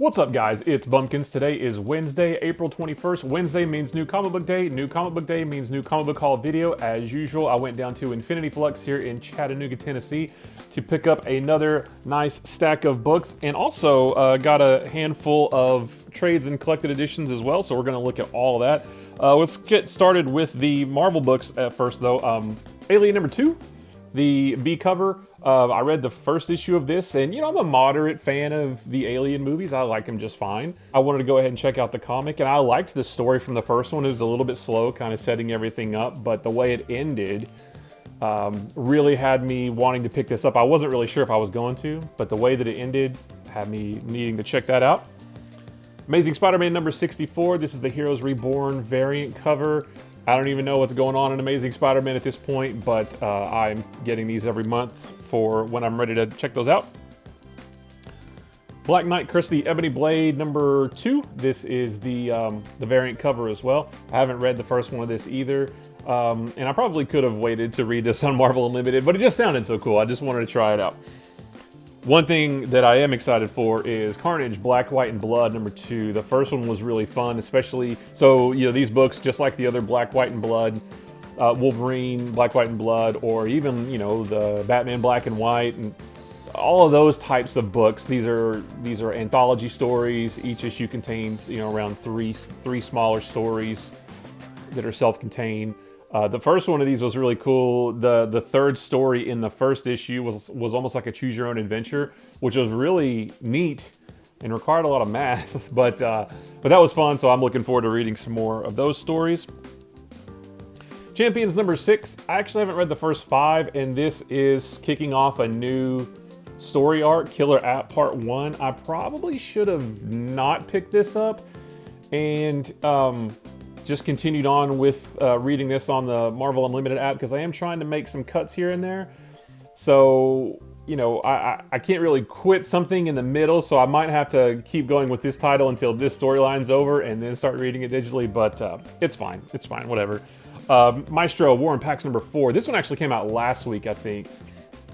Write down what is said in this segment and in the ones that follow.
What's up, guys? It's Bumpkins. Today is Wednesday, April 21st. Wednesday means New Comic Book Day. New Comic Book Day means New Comic Book Haul video. As usual, I went down to Infinity Flux here in Chattanooga, Tennessee to pick up another nice stack of books, and also got a handful of trades and collected editions as well, so we're going to look at all of that. Let's get started with the Marvel books at first, though. Alien number 2, the B cover. I read the first issue of this, and I'm a moderate fan of the Alien movies. I like them just fine. I wanted to go ahead and check out the comic, and I liked the story from the first one. It was a little bit slow, kind of setting everything up, but the way it ended really had me wanting to pick this up. I wasn't really sure if I was going to, but the way that it ended had me needing to check that out. Amazing Spider-Man number 64. This is the Heroes Reborn variant cover. I don't even know what's going on in Amazing Spider-Man at this point, but I'm getting these every month for when I'm ready to check those out. Black Knight Curse of the Ebony Blade number 2. This is the variant cover as well. I haven't read the first one of this either, and I probably could have waited to read this on Marvel Unlimited, but it just sounded so cool. I just wanted to try it out. One thing that I am excited for is Carnage Black, White, and Blood number 2. The first one was really fun, especially, so, these books, just like the other Black, White, and Blood, Wolverine, Black, White, and Blood, or even, the Batman Black and White, and all of those types of books. These are anthology stories. Each issue contains, around three smaller stories that are self-contained. The first one of these was really cool. The third story in the first issue was almost like a choose your own adventure, which was really neat and required a lot of math, but that was fun, so I'm looking forward to reading some more of those stories. Champions number 6. I actually haven't read the first 5, and this is kicking off a new story arc, Killer App Part 1. I probably should have not picked this up, and just continued on with reading this on the Marvel Unlimited app, because I am trying to make some cuts here and there. So, I can't really quit something in the middle, so I might have to keep going with this title until this storyline's over and then start reading it digitally, but it's fine. It's fine, whatever. Maestro War and Pax number 4. This one actually came out last week, I think,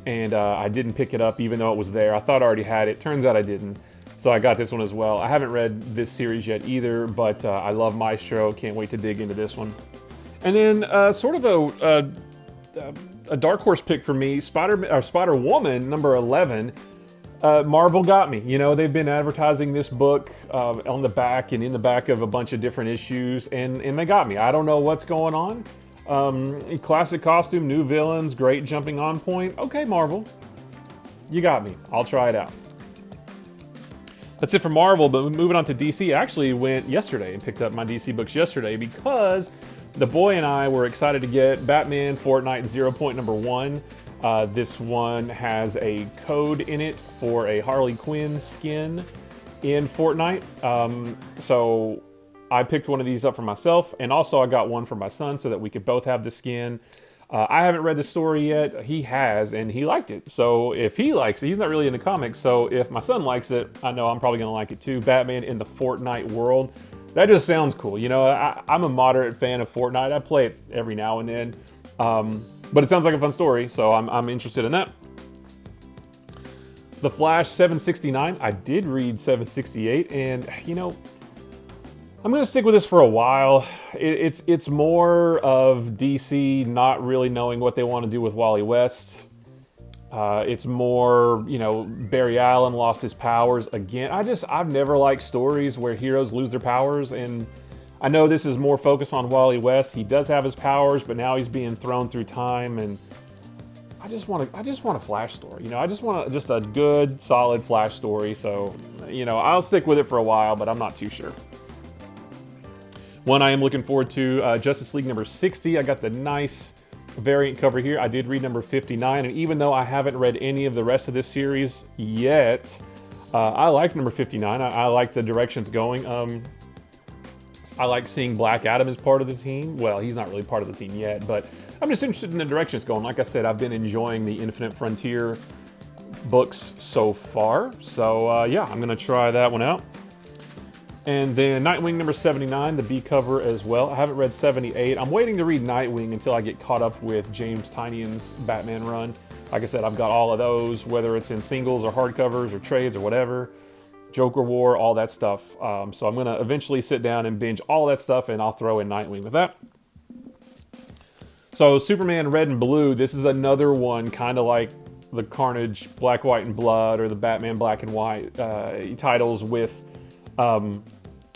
and I didn't pick it up even though it was there. I thought I already had it. Turns out I didn't. So I got this one as well. I haven't read this series yet either, but I love Maestro. Can't wait to dig into this one. And then sort of a dark horse pick for me, Spider-Woman number 11. Marvel got me. They've been advertising this book on the back and in the back of a bunch of different issues, and they got me. I don't know what's going on. Classic costume, new villains, great jumping on point. Okay, Marvel, you got me. I'll try it out. That's it for Marvel, but moving on to DC. I actually went yesterday and picked up my DC books yesterday because the boy and I were excited to get Batman Fortnite 0 Point number 1. This one has a code in it for a Harley Quinn skin in Fortnite. So I picked one of these up for myself, and also I got one for my son so that we could both have the skin. I haven't read the story yet. He has, and he liked it. So if he likes it, he's not really into comics, so if my son likes it, I know I'm probably going to like it too. Batman in the Fortnite world. That just sounds cool. I'm a moderate fan of Fortnite. I play it every now and then. But it sounds like a fun story, so I'm interested in that. The Flash 769. I did read 768, and I'm going to stick with this for a while. It's more of DC not really knowing what they want to do with Wally West. It's more, Barry Allen lost his powers again. I've never liked stories where heroes lose their powers, and I know this is more focused on Wally West. He does have his powers, but now he's being thrown through time, and I just want a Flash story. I just want just a good, solid Flash story. So, I'll stick with it for a while, but I'm not too sure. One I am looking forward to, Justice League number 60. I got the nice variant cover here. I did read number 59, and even though I haven't read any of the rest of this series yet, I like number 59. I like the direction it's going. I like seeing Black Adam as part of the team. Well, he's not really part of the team yet, but I'm just interested in the direction it's going. Like I said, I've been enjoying the Infinite Frontier books so far. So yeah, I'm going to try that one out. And then Nightwing number 79, the B cover as well. I haven't read 78. I'm waiting to read Nightwing until I get caught up with James Tynion's Batman run. Like I said, I've got all of those, whether it's in singles or hardcovers or trades or whatever. Joker War, all that stuff. So I'm going to eventually sit down and binge all that stuff, and I'll throw in Nightwing with that. So Superman Red and Blue, this is another one kind of like the Carnage Black, White, and Blood or the Batman Black and White titles with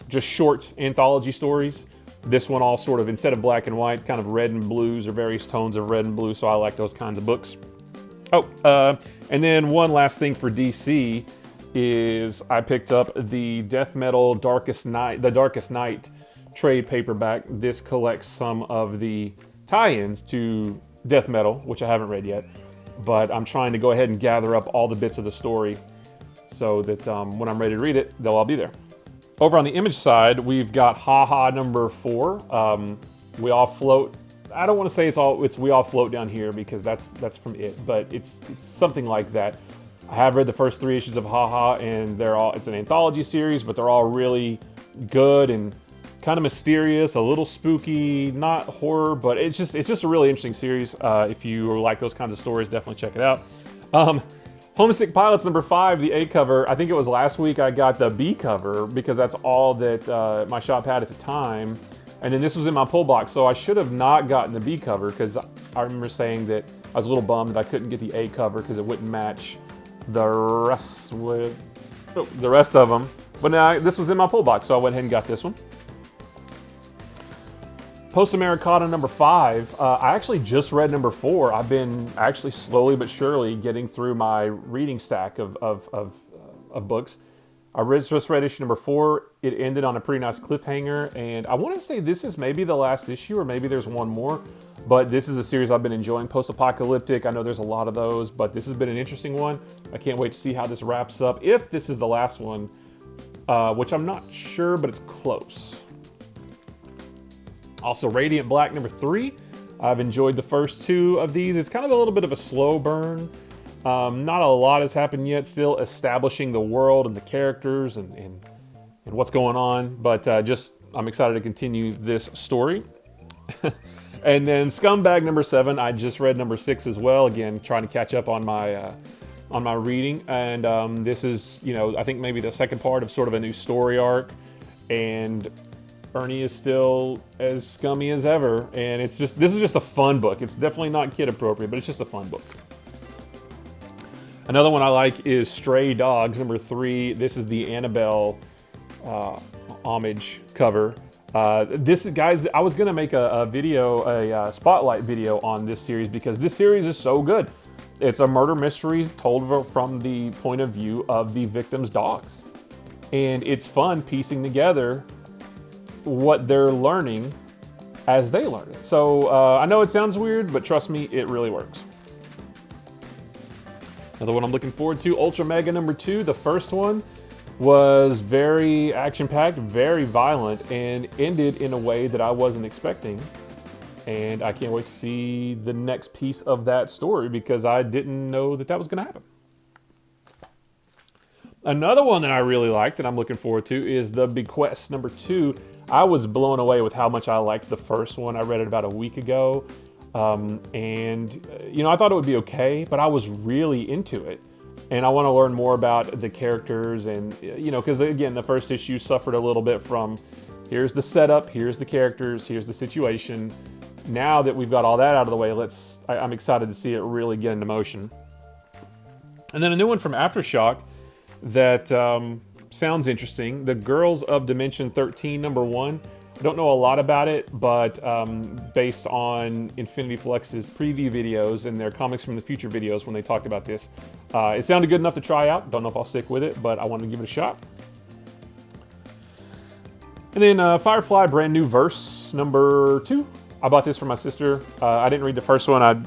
just short anthology stories. This one all sort of, instead of black and white, kind of red and blues or various tones of red and blue, so I like those kinds of books. Oh, and then one last thing for DC is I picked up the Death Metal Darkest Night trade paperback. This collects some of the tie-ins to Death Metal, which I haven't read yet, but I'm trying to go ahead and gather up all the bits of the story so that when I'm ready to read it, they'll all be there. Over on the Image side, we've got Ha Ha number 4. We All Float. I don't want to say it's We All Float down here because that's from it, but it's something like that. I have read the first 3 issues of Ha Ha, and it's an anthology series, but they're all really good and kind of mysterious, a little spooky, not horror, but it's just a really interesting series. If you like those kinds of stories, definitely check it out. Homesick Pilots number 5, the A cover. I think it was last week I got the B cover because that's all that my shop had at the time. And then this was in my pull box, so I should have not gotten the B cover because I remember saying that I was a little bummed that I couldn't get the A cover because it wouldn't match the rest of them. But now this was in my pull box, so I went ahead and got this one. Post Americana number 5. I actually just read number 4. I've been actually slowly but surely getting through my reading stack of books. I just read issue number 4. It ended on a pretty nice cliffhanger, and I want to say this is maybe the last issue, or maybe there's one more. But this is a series I've been enjoying. Post-apocalyptic. I know there's a lot of those, but this has been an interesting one. I can't wait to see how this wraps up. If this is the last one, which I'm not sure, but it's close. Also, Radiant Black number 3. I've enjoyed the first 2 of these. It's kind of a little bit of a slow burn. Not a lot has happened yet. Still establishing the world and the characters and what's going on. But I'm excited to continue this story. And then Scumbag number 7. I just read number 6 as well. Again, trying to catch up on my reading. And this is, I think maybe the second part of sort of a new story arc. And Ernie is still as scummy as ever, and this is just a fun book. It's definitely not kid appropriate, but it's just a fun book. Another one I like is Stray Dogs number 3. This is the Annabelle homage cover. Guys, I was gonna make a spotlight video on this series because this series is so good. It's a murder mystery told from the point of view of the victim's dogs, and it's fun piecing together what they're learning as they learn it. So I know it sounds weird, but trust me, it really works. Another one I'm looking forward to, Ultra Mega number 2. The first one was very action-packed, very violent, and ended in a way that I wasn't expecting. And I can't wait to see the next piece of that story because I didn't know that was going to happen. Another one that I really liked and I'm looking forward to is The Bequest number 2. I was blown away with how much I liked the first one. I read it about a week ago. I thought it would be okay, but I was really into it. And I want to learn more about the characters and, because again, the first issue suffered a little bit from here's the setup, here's the characters, here's the situation. Now that we've got all that out of the way, I'm excited to see it really get into motion. And then a new one from Aftershock that sounds interesting. The Girls of Dimension 13 number 1. I don't know a lot about it, but based on Infinity Flex's preview videos and their Comics from the Future videos when they talked about this, it sounded good enough to try out. Don't know if I'll stick with it, but I wanted to give it a shot. And then Firefly Brand New Verse number 2. I bought this for my sister. I didn't read the first one.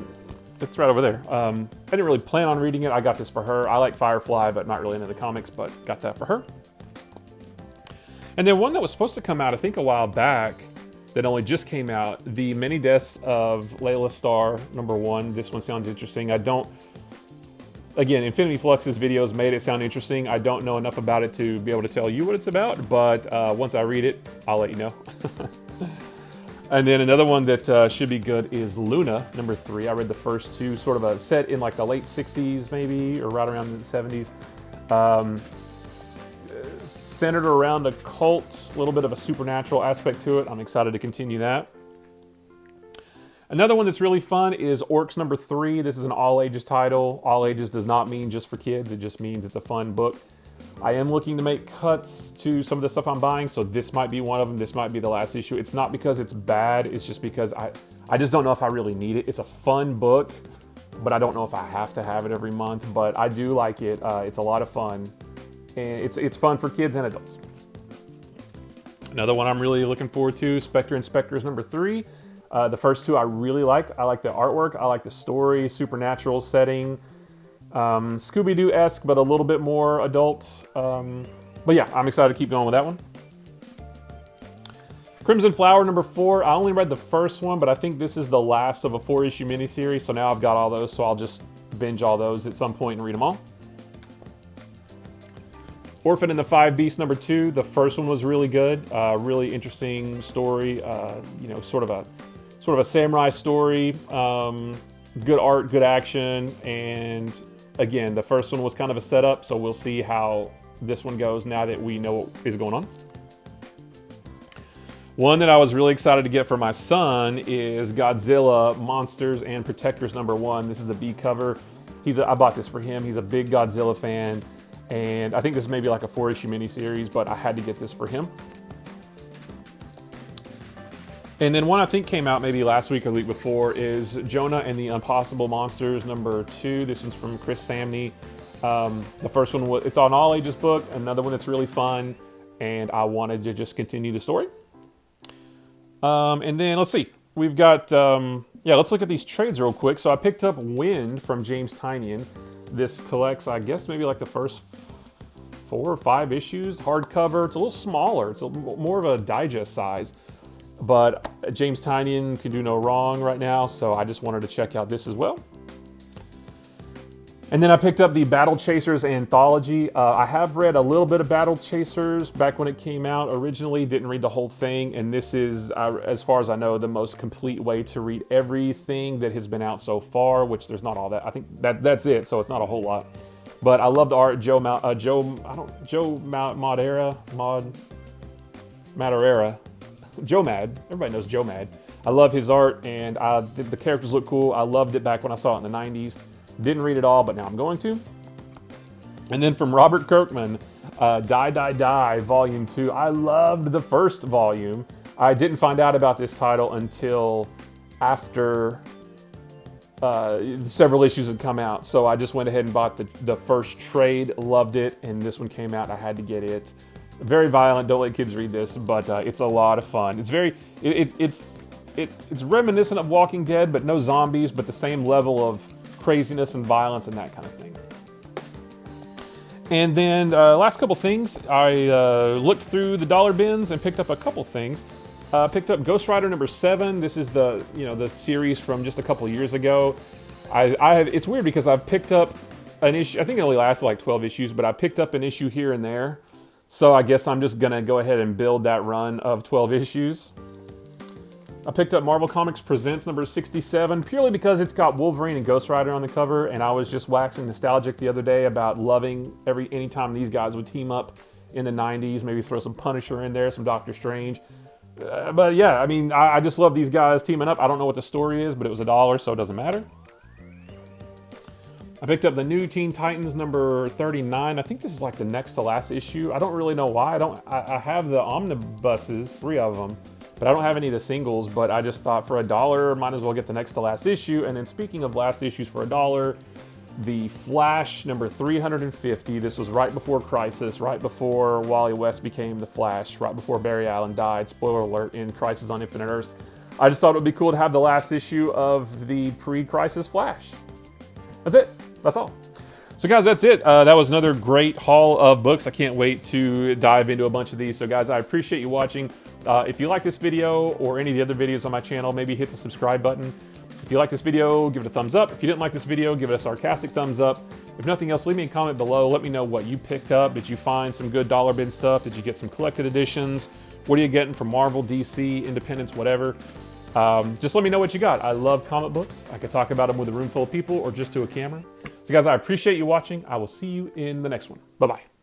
It's right over there. I didn't really plan on reading it. I got this for her. I like Firefly, but not really into the comics, but got that for her. And then one that was supposed to come out, I think, a while back, that only just came out, The Many Deaths of Layla Starr, number 1. This one sounds interesting. Again, Infinity Flux's videos made it sound interesting. I don't know enough about it to be able to tell you what it's about, but once I read it, I'll let you know. And then another one that should be good is Luna, number 3. I read the first 2, sort of a set in like the late 60s maybe, or right around the 70s. centered around a cult, a little bit of a supernatural aspect to it. I'm excited to continue that. Another one that's really fun is Orcs number 3. This is an all ages title. All ages does not mean just for kids. It just means it's a fun book. I am looking to make cuts to some of the stuff I'm buying, so this might be one of them. This might be the last issue. It's not because it's bad. It's just because I just don't know if I really need it. It's a fun book, but I don't know if I have to have it every month. But I do like it. It's a lot of fun, and it's fun for kids and adults. Another one I'm really looking forward to, Spectre and Spectres number 3. The first two I really liked. I like the artwork. I like the story, supernatural setting. Scooby-Doo-esque, but a little bit more adult. But yeah, I'm excited to keep going with that one. Crimson Flower number 4. I only read the first one, but I think this is the last of a 4-issue miniseries, so now I've got all those, so I'll just binge all those at some point and read them all. Orphan and the Five Beasts number 2. The first one was really good. Really interesting story. You know, sort of a samurai story. Good art, good action, and again, the first one was kind of a setup, so we'll see how this one goes now that we know what is going on. One that I was really excited to get for my son is Godzilla Monsters and Protectors number 1. This is the B cover. I bought this for him. He's a big Godzilla fan, and I think this is maybe like a 4-issue miniseries, but I had to get this for him. And then one I think came out maybe last week or the week before is Jonah and the Impossible Monsters number 2. This one's from Chris Samney. The first one, it's an all ages book. Another one that's really fun, and I wanted to just continue the story. And then let's see, we've got, let's look at these trades real quick. So I picked up Wind from James Tynion. This collects, I guess, maybe like the first 4 or 5 issues, hardcover. It's a little smaller. It's more of a digest size. But James Tynion can do no wrong right now, so I just wanted to check out this as well. And then I picked up the Battle Chasers anthology. I have read a little bit of Battle Chasers back when it came out originally, didn't read the whole thing, and this is, as far as I know, the most complete way to read everything that has been out so far, which there's not all that. I think that's it, so it's not a whole lot. But I love the art. Joe Madureira. Joe Mad. Everybody knows Joe Mad. I love his art, and the characters look cool. I loved it back when I saw it in the 90s. Didn't read it all, but now I'm going to. And then from Robert Kirkman, Die, Die, Die, Volume 2. I loved the first volume. I didn't find out about this title until after several issues had come out. So I just went ahead and bought the first trade, loved it, and this one came out. I had to get it. Very violent, don't let kids read this, but it's a lot of fun. It's very, it's reminiscent of Walking Dead, but no zombies, but the same level of craziness and violence and that kind of thing. And then last couple things, I looked through the dollar bins and picked up a couple things. Picked up Ghost Rider number 7. This is the the series from just a couple years ago. It's weird because I've picked up an issue. I think it only lasted like 12 issues, but I picked up an issue here and there. So I guess I'm just gonna go ahead and build that run of 12 issues. I picked up Marvel Comics Presents number 67 purely because it's got Wolverine and Ghost Rider on the cover, and I was just waxing nostalgic the other day about loving anytime these guys would team up in the 90s, maybe throw some Punisher in there, some Doctor Strange. But yeah, I mean, I just love these guys teaming up. I don't know what the story is, but it was $1, so it doesn't matter. I picked up the new Teen Titans number 39. I think this is like the next to last issue. I don't really know why. I have the omnibuses, 3 of them, but I don't have any of the singles. But I just thought for $1, might as well get the next to last issue. And then speaking of last issues for $1, the Flash number 350. This was right before Crisis, right before Wally West became the Flash, right before Barry Allen died. Spoiler alert, in Crisis on Infinite Earths. I just thought it would be cool to have the last issue of the pre-Crisis Flash. That's it. That's all. So guys, that's it. That was another great haul of books. I can't wait to dive into a bunch of these. So guys, I appreciate you watching. If you like this video or any of the other videos on my channel, maybe hit the subscribe button. If you like this video, give it a thumbs up. If you didn't like this video, give it a sarcastic thumbs up. If nothing else, leave me a comment below. Let me know what you picked up. Did you find some good dollar bin stuff? Did you get some collected editions? What are you getting from Marvel, DC, Independence, whatever? Just let me know what you got. I love comic books. I could talk about them with a room full of people or just to a camera. So guys, I appreciate you watching. I will see you in the next one. Bye-bye.